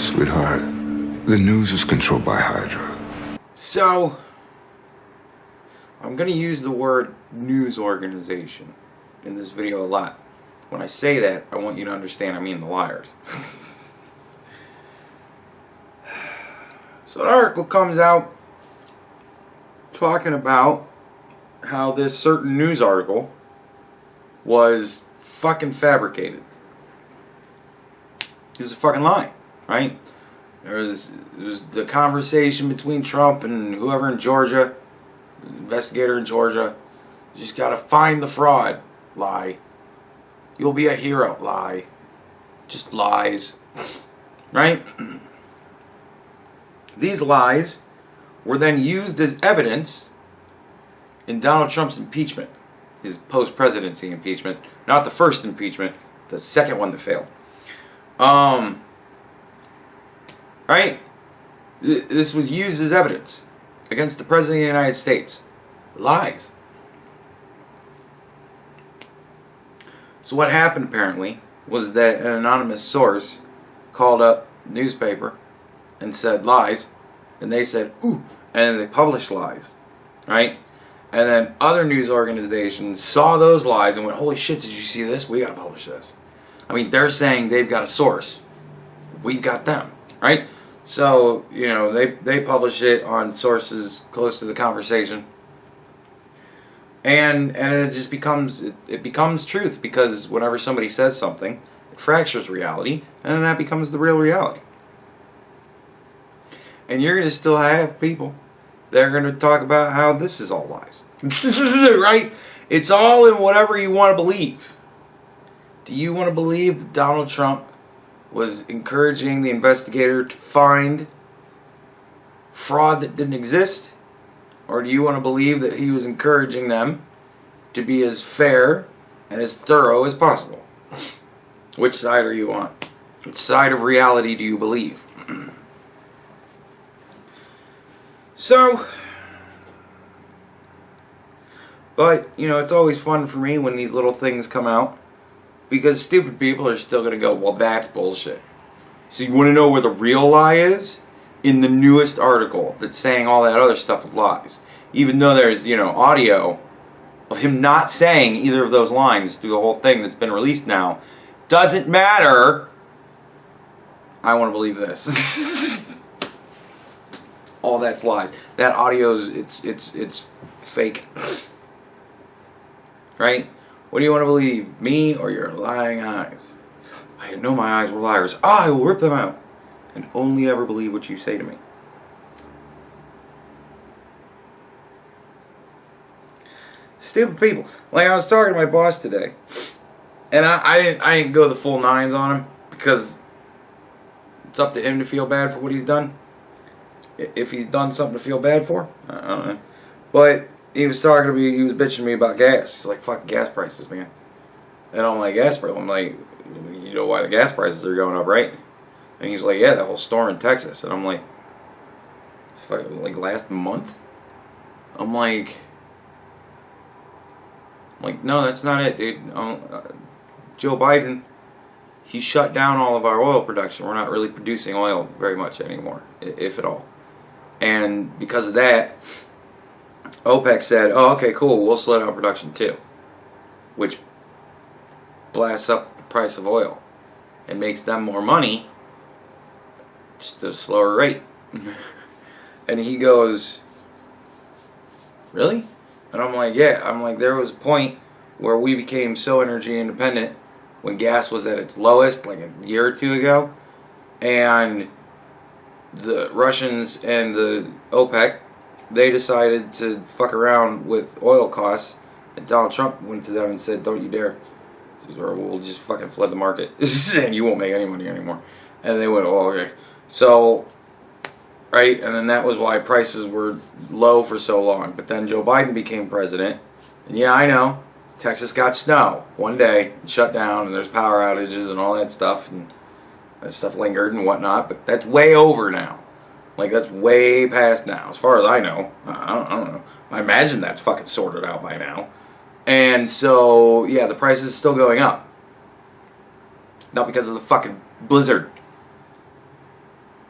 Sweetheart, the news is controlled by Hydra. So, I'm going to use the word news organization in this video a lot. When I say that, I want you to understand I mean the liars. So an article comes out talking about how this certain news article was fucking fabricated. It's a fucking lie, right? There was the conversation between Trump and whoever in Georgia, investigator in Georgia. You just gotta find the fraud. Lie. You'll be a hero. Lie. Just lies. Right? These lies were then used as evidence in Donald Trump's impeachment. His post-presidency impeachment. Not the first impeachment. The second one that failed. Right? This was used as evidence against the President of the United States. Lies. So what happened apparently was that an anonymous source called up the newspaper and said lies, and they said, ooh, and then they published lies, right? And then other news organizations saw those lies and went, holy shit, did you see this? We gotta publish this. I mean, they're saying they've got a source. We've got them, right? So, you know, they publish it on sources close to the conversation. And it just becomes, it becomes truth, because whenever somebody says something, it fractures reality, and then that becomes the real reality. And you're going to still have people that are going to talk about how this is all lies. Right? It's all in whatever you want to believe. Do you want to believe that Donald Trump was encouraging the investigator to find fraud that didn't exist? Or do you want to believe that he was encouraging them to be as fair and as thorough as possible? Which side are you on? Which side of reality do you believe? So, but, you know, it's always fun for me when these little things come out, because stupid people are still going to go, well, that's bullshit. So you want to know where the real lie is? In the newest article that's saying all that other stuff was lies. Even though there's, you know, audio of him not saying either of those lines through the whole thing that's been released now. Doesn't matter. I want to believe this. All that's lies. That audio's it's fake. Right? What do you want to believe? Me or your lying eyes? I didn't know my eyes were liars. I will rip them out and only ever believe what you say to me. Stupid people. Like, I was talking to my boss today, and I didn't go the full nines on him, because it's up to him to feel bad for what he's done. If he's done something to feel bad for, I don't know. But he was talking to me, he was bitching to me about gas. He's like, fucking gas prices, man. And I'm like, gas prices? I'm like, you know why the gas prices are going up, right? And he's like, yeah, that whole storm in Texas. And I'm like last month? I'm like, no, that's not it, dude. Joe Biden, he shut down all of our oil production. We're not really producing oil very much anymore, if at all. And because of that, OPEC said, oh, okay, cool, we'll slow down production too. Which blasts up the price of oil and makes them more money, just at a slower rate. And he goes, really? And I'm like, yeah. I'm like, there was a point where we became so energy independent when gas was at its lowest, like a year or two ago, and the Russians and the OPEC, they decided to fuck around with oil costs, and Donald Trump went to them and said, don't you dare, or we'll just fucking flood the market, and you won't make any money anymore. And they went, oh, okay. So, right, and then that was why prices were low for so long. But then Joe Biden became president, and yeah, I know, Texas got snow one day, and shut down, and there's power outages and all that stuff, and that stuff lingered and whatnot, but that's way over now. Like, that's way past now, as far as I know. I don't know. I imagine that's fucking sorted out by now. And so, yeah, the price is still going up. Not because of the fucking blizzard.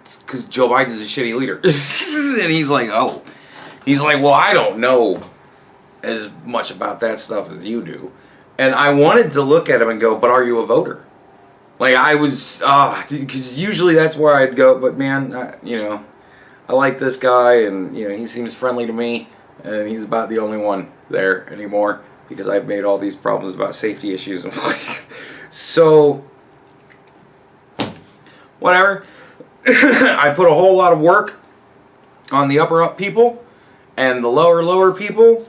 it's because Joe Biden's a shitty leader. And he's like, oh. He's like, well, I don't know as much about that stuff as you do. And I wanted to look at him and go, but are you a voter? Like, I was, because usually that's where I'd go, but man, I like this guy, and, he seems friendly to me, and he's about the only one there anymore, because I've made all these problems about safety issues. So, whatever. I put a whole lot of work on the upper up people, and the lower people,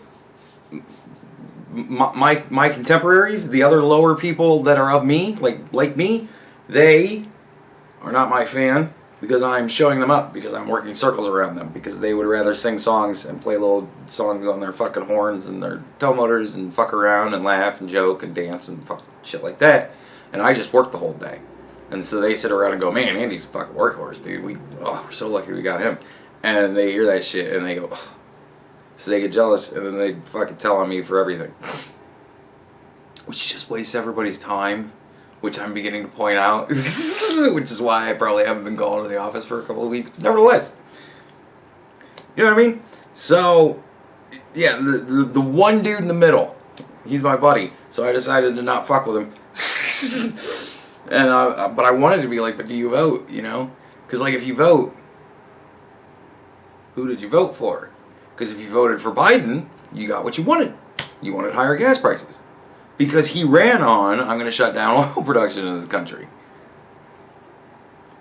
my contemporaries, the other lower people that are of me, like me, they are not my fan, because I'm showing them up, because I'm working circles around them, because they would rather sing songs and play little songs on their fucking horns and their tow motors and fuck around and laugh and joke and dance and fuck shit like that. And I just work the whole day. And so they sit around and go, man, Andy's a fucking workhorse, dude. We're so lucky we got him. And they hear that shit and they go, oh. So they get jealous, and then they fucking tell on me for everything. Which just wastes everybody's time, which I'm beginning to point out. Which is why I probably haven't been going to the office for a couple of weeks. Nevertheless. You know what I mean? So, yeah, the one dude in the middle, he's my buddy. So I decided to not fuck with him. And but I wanted to be like, but do you vote, Because, like, if you vote, who did you vote for? Because if you voted for Biden, you got what you wanted. You wanted higher gas prices. Because he ran on, I'm going to shut down oil production in this country.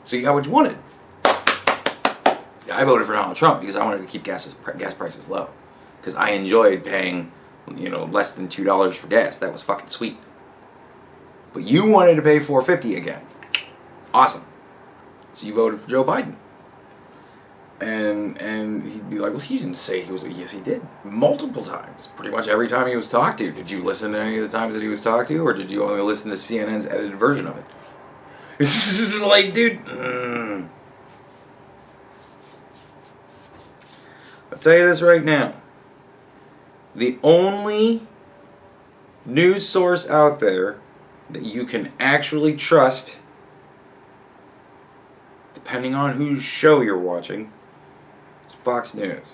So you got what you wanted. I voted for Donald Trump because I wanted to keep gas prices low. Because I enjoyed paying, less than $2 for gas. That was fucking sweet. But you wanted to pay $4.50 again. Awesome. So you voted for Joe Biden. And he'd be like, well, he didn't say he was. Yes, he did. Multiple times. Pretty much every time he was talked to. Did you listen to any of the times that he was talked to? Or did you only listen to CNN's edited version of it? This is like, dude. I'll tell you this right now. The only news source out there that you can actually trust, depending on whose show you're watching, is Fox News.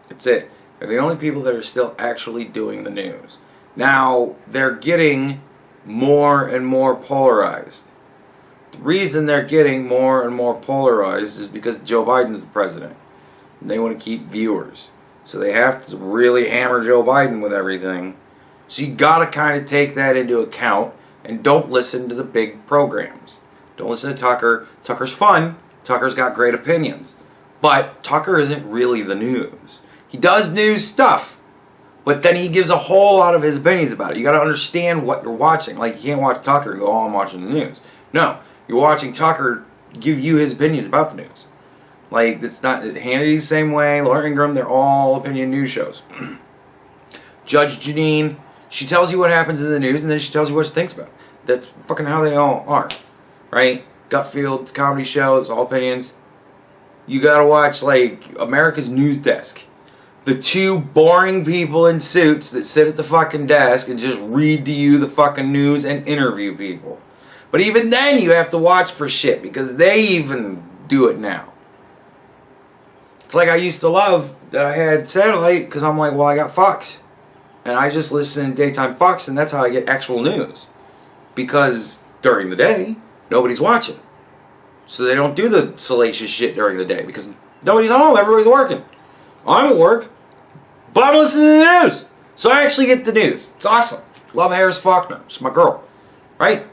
That's it. They're the only people that are still actually doing the news. Now, they're getting more and more polarized. The reason they're getting more and more polarized is because Joe Biden's the president. And they want to keep viewers. So they have to really hammer Joe Biden with everything. So you got to kind of take that into account and don't listen to the big programs. Don't listen to Tucker. Tucker's fun. Tucker's got great opinions. But Tucker isn't really the news. He does news stuff. But then he gives a whole lot of his opinions about it. You got to understand what you're watching. Like, you can't watch Tucker and go, oh, I'm watching the news. No. You're watching Tucker give you his opinions about the news. Like, it's not Hannity's the same way. Laura Ingraham, they're all opinion news shows. Judge Janine, she tells you what happens in the news, and then she tells you what she thinks about it. That's fucking how they all are. Right? Gutfield's comedy show, it's all opinions. You gotta watch, like, America's News Desk. The two boring people in suits that sit at the fucking desk and just read to you the fucking news and interview people. But even then, you have to watch for shit, because they even do it now. It's like I used to love that I had satellite, because I'm like, well, I got Fox. And I just listen to daytime Fox, and that's how I get actual news. Because during the day, nobody's watching. So they don't do the salacious shit during the day, because nobody's home, everybody's working. I'm at work, but I'm listening to the news. So I actually get the news. It's awesome. Love Harris Faulkner. She's my girl. Right?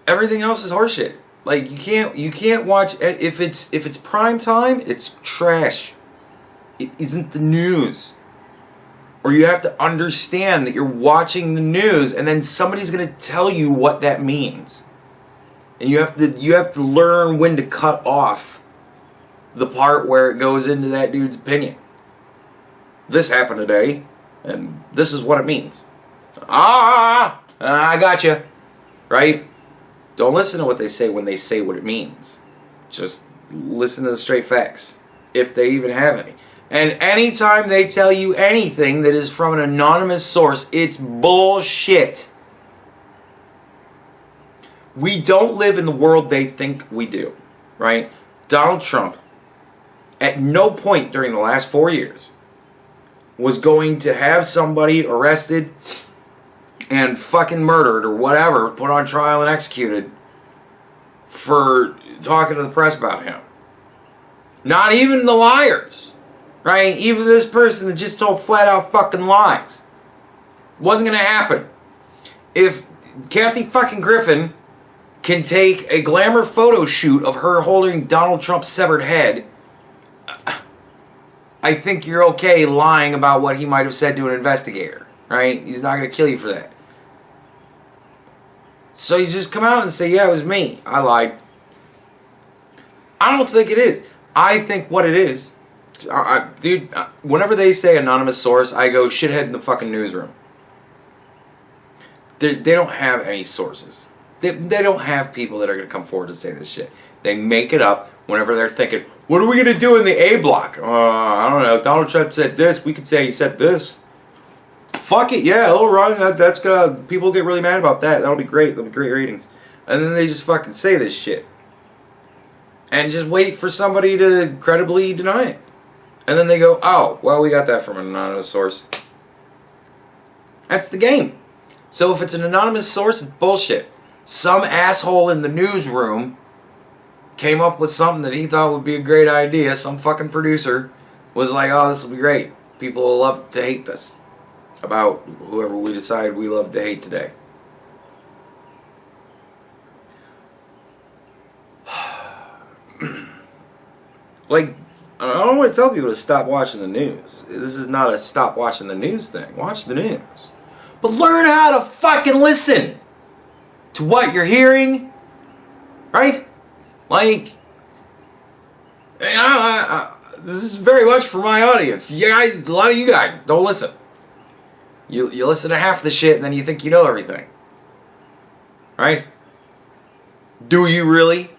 Everything else is horseshit. Like, you can't watch, if it's prime time, it's trash. It isn't the news. Or you have to understand that you're watching the news and then somebody's going to tell you what that means. And you have to learn when to cut off the part where it goes into that dude's opinion. This happened today, and this is what it means. I gotcha. Right? Don't listen to what they say when they say what it means. Just listen to the straight facts, if they even have any. And anytime they tell you anything that is from an anonymous source, it's bullshit. We don't live in the world they think we do, right? Donald Trump, at no point during the last 4 years, was going to have somebody arrested and fucking murdered or whatever, put on trial and executed for talking to the press about him. Not even the liars, right? Even this person that just told flat out fucking lies. Wasn't going to happen. If Kathy fucking Griffin can take a glamour photo shoot of her holding Donald Trump's severed head, I think you're okay lying about what he might have said to an investigator, right? He's not going to kill you for that. So you just come out and say, yeah, it was me. I lied. I don't think it is. I think what it is, dude, whenever they say anonymous source, I go shithead in the fucking newsroom. They don't have any sources. They don't have people that are going to come forward to say this shit. They make it up whenever they're thinking, what are we going to do in the A block? I don't know. Donald Trump said this. We could say he said this. Fuck it. Yeah, it'll run. That's going to... People get really mad about that. That'll be great. That'll be great ratings. And then they just fucking say this shit. And just wait for somebody to credibly deny it. And then they go, oh, well, we got that from an anonymous source. That's the game. So if it's an anonymous source, it's bullshit. Some asshole in the newsroom came up with something that he thought would be a great idea. Some fucking producer was like, oh, this will be great. People will love to hate this about whoever we decide we love to hate today. Like, I don't want to tell people to stop watching the news. This is not a stop watching the news thing. Watch the news. But learn how to fucking listen to what you're hearing. Right? Like, this is very much for my audience. You guys, a lot of you guys don't listen. You listen to half the shit and then you think you know everything. Right? Do you really?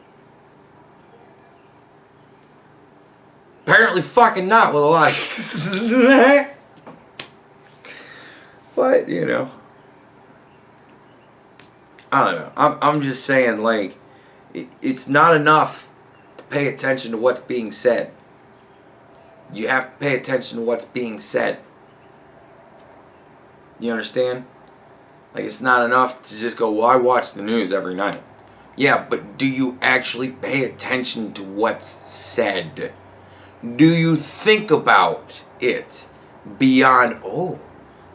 Apparently fucking not with a lot of... But, you know. I don't know. I'm just saying, like, it's not enough to pay attention to what's being said. You have to pay attention to what's being said. You understand? Like, it's not enough to just go, well, I watch the news every night. Yeah, but do you actually pay attention to what's said? Do you think about it beyond, oh,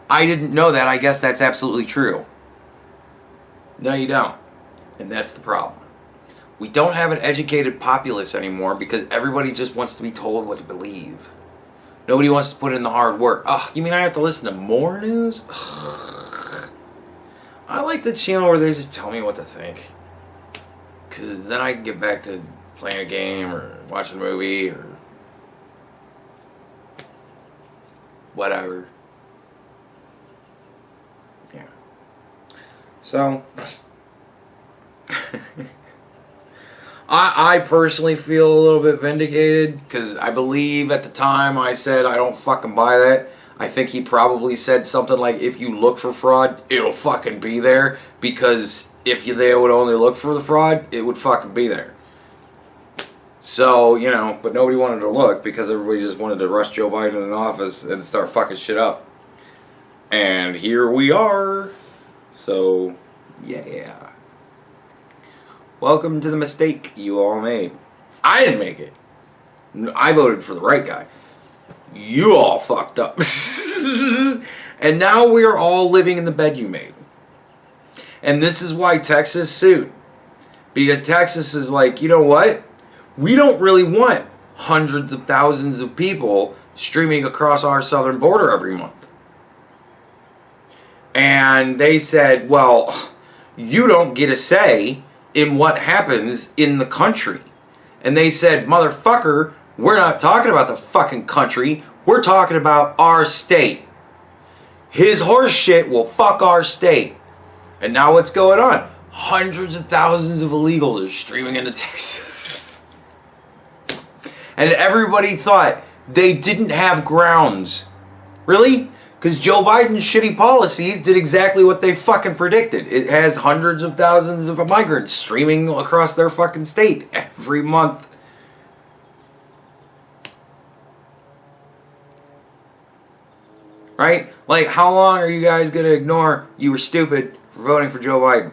I didn't know that, I guess that's absolutely true. No, you don't. And that's the problem. We don't have an educated populace anymore because everybody just wants to be told what to believe. Nobody wants to put in the hard work. Oh, you mean I have to listen to more news? Ugh. I like the channel where they just tell me what to think. Because then I can get back to playing a game or watching a movie or whatever. Yeah. So, I personally feel a little bit vindicated because I believe at the time I said I don't fucking buy that. I think he probably said something like, if you look for fraud, it'll fucking be there, because if they would only look for the fraud, it would fucking be there. So, you know, but nobody wanted to look because everybody just wanted to rush Joe Biden in office and start fucking shit up. And here we are. So, yeah. Welcome to the mistake you all made. I didn't make it. I voted for the right guy. You all fucked up. And now we are all living in the bed you made. And this is why Texas sued. Because Texas is like, you know what? We don't really want hundreds of thousands of people streaming across our southern border every month. And they said, well, you don't get a say in what happens in the country. And they said, motherfucker, we're not talking about the fucking country. We're talking about our state. His horse shit will fuck our state. And now what's going on? Hundreds of thousands of illegals are streaming into Texas. And everybody thought they didn't have grounds. Really? Because Joe Biden's shitty policies did exactly what they fucking predicted. It has hundreds of thousands of migrants streaming across their fucking state every month. Right? Like, how long are you guys going to ignore you were stupid for voting for Joe Biden?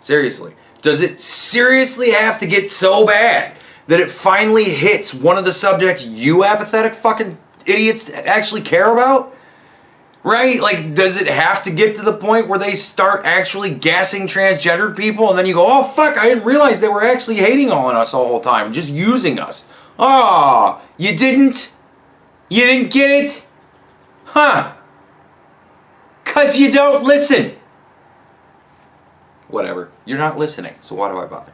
Seriously. Does it seriously have to get so bad that it finally hits one of the subjects you apathetic fucking idiots actually care about? Right? Like, does it have to get to the point where they start actually gassing transgendered people and then you go, oh fuck, I didn't realize they were actually hating on us the whole time, just using us. Oh, you didn't? You didn't get it? Huh. 'Cause you don't listen. Whatever. You're not listening, so why do I bother?